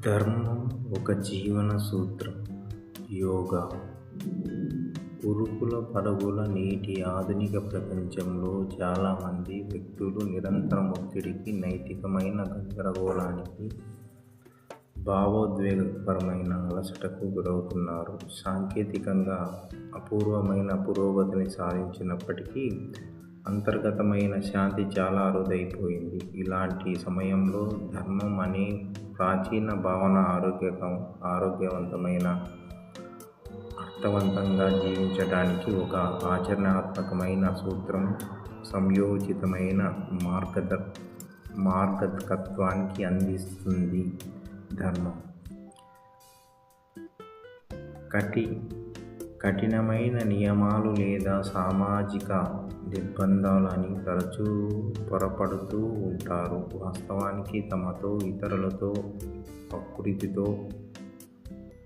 ధర్మం ఒక జీవన సూత్రం. యోగా. ఉరుకుల పరుగుల నేటి ఆధునిక ప్రపంచంలో చాలామంది వ్యక్తులు నిరంతరం ఒత్తిడికి, నైతికమైన గందరగోళానికి, భావోద్వేగపరమైన అలసటకు గురవుతున్నారు. సాంకేతికంగా అపూర్వమైన పురోగతిని సాధించినప్పటికీ అంతర్గతమైన శాంతి చాలా అరుదైపోయింది. ఇలాంటి సమయంలో ధర్మం అనే ప్రాచీన భావన ఆరోగ్యవంతమైన, అర్థవంతంగా జీవించడానికి ఒక ఆచరణాత్మకమైన సూత్రం, సంయోజితమైన మార్గదర్శకత్వాన్ని అందిస్తుంది. ధర్మం కఠినమైన నియమాలు లేదా సామాజిక నిర్బంధాలు అని తరచూ పొరపడుతూ ఉంటారు. వాస్తవానికి తమతో, ఇతరులతో, ప్రకృతితో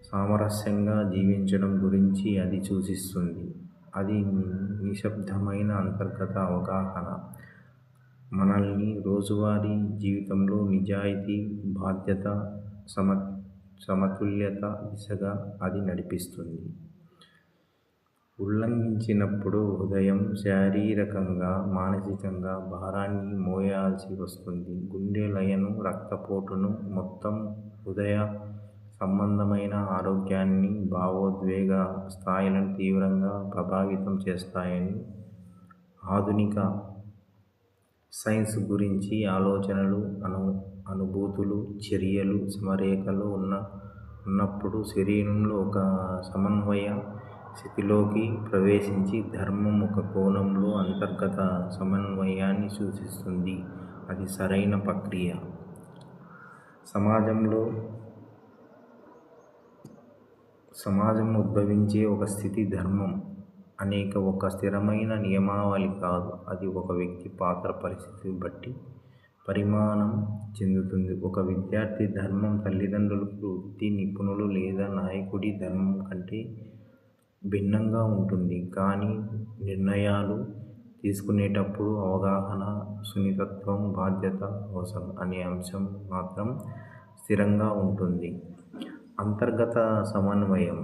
సామరస్యంగా జీవించడం గురించి అది సూచిస్తుంది. అది నిశ్శబ్దమైన అంతర్గత అవగాహన. మనల్ని రోజువారీ జీవితంలో నిజాయితీ, బాధ్యత, సమతుల్యత దిశగా అది నడిపిస్తుంది. ఉల్లంఘించినప్పుడు హృదయం శారీరకంగా, మానసికంగా భారాన్ని మోయాల్సి వస్తుంది. గుండె లయను, రక్తపోటును, మొత్తం హృదయ సంబంధమైన ఆరోగ్యాన్ని, భావోద్వేగ స్థాయిలను తీవ్రంగా ప్రభావితం చేస్తాయని ఆధునిక సైన్స్ గురించి ఆలోచనలు, అనుభూతులు, చర్యలు సమరేఖలో ఉన్నప్పుడు శరీరంలో ఒక సమన్వయ స్థితిలోకి ప్రవేశించి ధర్మం ఒక కోణంలో అంతర్గత సమన్వయాన్ని సూచిస్తుంది. అది సరైన ప్రక్రియ. సమాజంలో ఉద్భవించే ఒక స్థితి ధర్మం అనేక ఒక స్థిరమైన నియమావళి కాదు. అది ఒక వ్యక్తి పాత్ర, పరిస్థితిని బట్టి పరిమాణం చెందుతుంది. ఒక విద్యార్థి ధర్మం తల్లిదండ్రులకు, వృత్తి నిపుణులు లేదా నాయకుడి ధర్మం కంటే భిన్నంగా ఉంటుంది. కానీ నిర్ణయాలు తీసుకునేటప్పుడు అవగాహన, సున్నితత్వం, బాధ్యత అవసరం అనే అంశం మాత్రం స్థిరంగా ఉంటుంది. అంతర్గత సమన్వయం.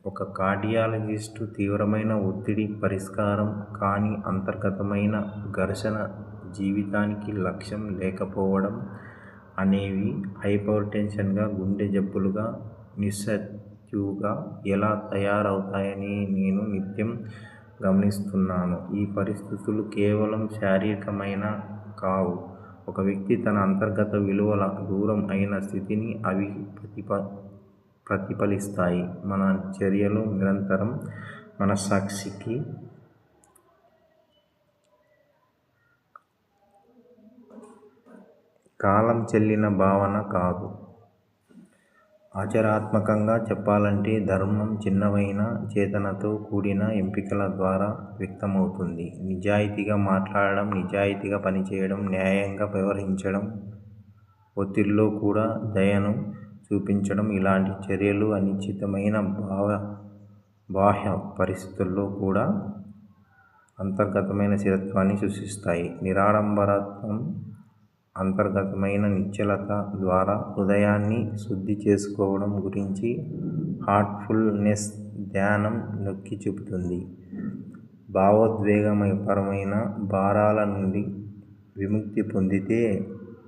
ఒక కార్డియాలజిస్టు తీవ్రమైన ఒత్తిడి పరిష్కారం కాని అంతర్గతమైన ఘర్షణ, జీవితానికి లక్ష్యం లేకపోవడం అనేవి హైపర్టెన్షన్గా, గుండె జబ్బులుగా, నిస్సత్తువుగా ఎలా తయారవుతాయని నేను నిత్యం గమనిస్తున్నాను. ఈ పరిస్థితులు కేవలం శారీరకమైన కావు. ఒక వ్యక్తి తన అంతర్గత విలువల దూరం అయిన స్థితిని అవి ప్రతిఫలిస్తాయి. మన చర్యలు నిరంతరం మనస్సాక్షికి కాలం చెల్లిన భావన కాదు. ఆచరణాత్మకంగా చెప్పాలంటే ధర్మం చిన్నవైన, చేతనతో కూడిన ఎంపికల ద్వారా వ్యక్తమవుతుంది. నిజాయితీగా మాట్లాడడం, నిజాయితీగా పనిచేయడం, న్యాయంగా వ్యవహరించడం, ఒత్తిడిలో కూడా దయను చూపించడం. ఇలాంటి చర్యలు అనిశ్చితమైన బాహ్య పరిస్థితుల్లో కూడా అంతర్గతమైన స్థిరత్వాన్ని సృష్టిస్తాయి. నిరాడంబరత్వం, అంతర్గతమైన నిశ్చలత ద్వారా హృదయాన్ని శుద్ధి చేసుకోవడం గురించి హార్ట్ఫుల్నెస్ ధ్యానం నొక్కి చెబుతుంది. భావోద్వేగపరమైన భారాల నుండి విముక్తి పొందితే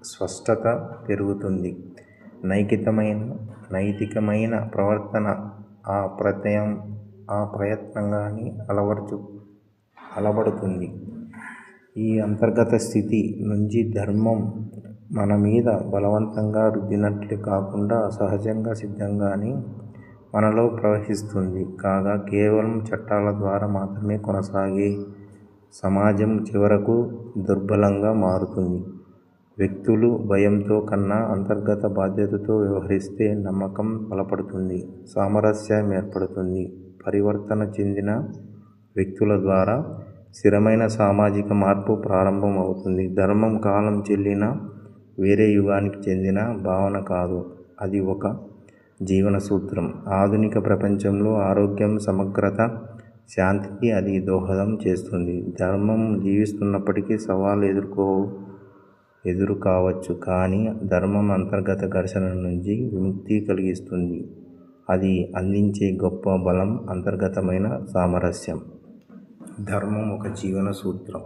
స్పష్టత పెరుగుతుంది. నైతికమైన ప్రవర్తన అప్రయత్నంగానే అలవడుతుంది. ఈ అంతర్గత స్థితి నుంచి ధర్మం మన మీద బలవంతంగా రుద్దినట్లు కాకుండా సహజంగా, సిద్ధంగానే మనలో ప్రవహిస్తుంది. కాగా కేవలం చట్టాల ద్వారా మాత్రమే కొనసాగే సమాజం చివరకు దుర్బలంగా మారుతుంది. వ్యక్తులు భయంతో కన్నా అంతర్గత బాధ్యతతో వ్యవహరిస్తే నమ్మకం బలపడుతుంది, సామరస్యం ఏర్పడుతుంది. పరివర్తన చెందిన వ్యక్తుల ద్వారా స్థిరమైన సామాజిక మార్పు ప్రారంభం అవుతుంది. ధర్మం కాలం చెల్లిన, వేరే యుగానికి చెందిన భావన కాదు. అది ఒక జీవన సూత్రం. ఆధునిక ప్రపంచంలో ఆరోగ్యం, సమగ్రత, శాంతికి అది దోహదం చేస్తుంది. ధర్మం జీవిస్తున్నప్పటికీ సవాళ్లు ఎదురు కావచ్చు, కానీ ధర్మం అంతర్గత ఘర్షణ నుంచి విముక్తి కలిగిస్తుంది. అది అందించే గొప్ప బలం అంతర్గతమైన సామరస్యం. ధర్మం ఒక జీవన సూత్రం.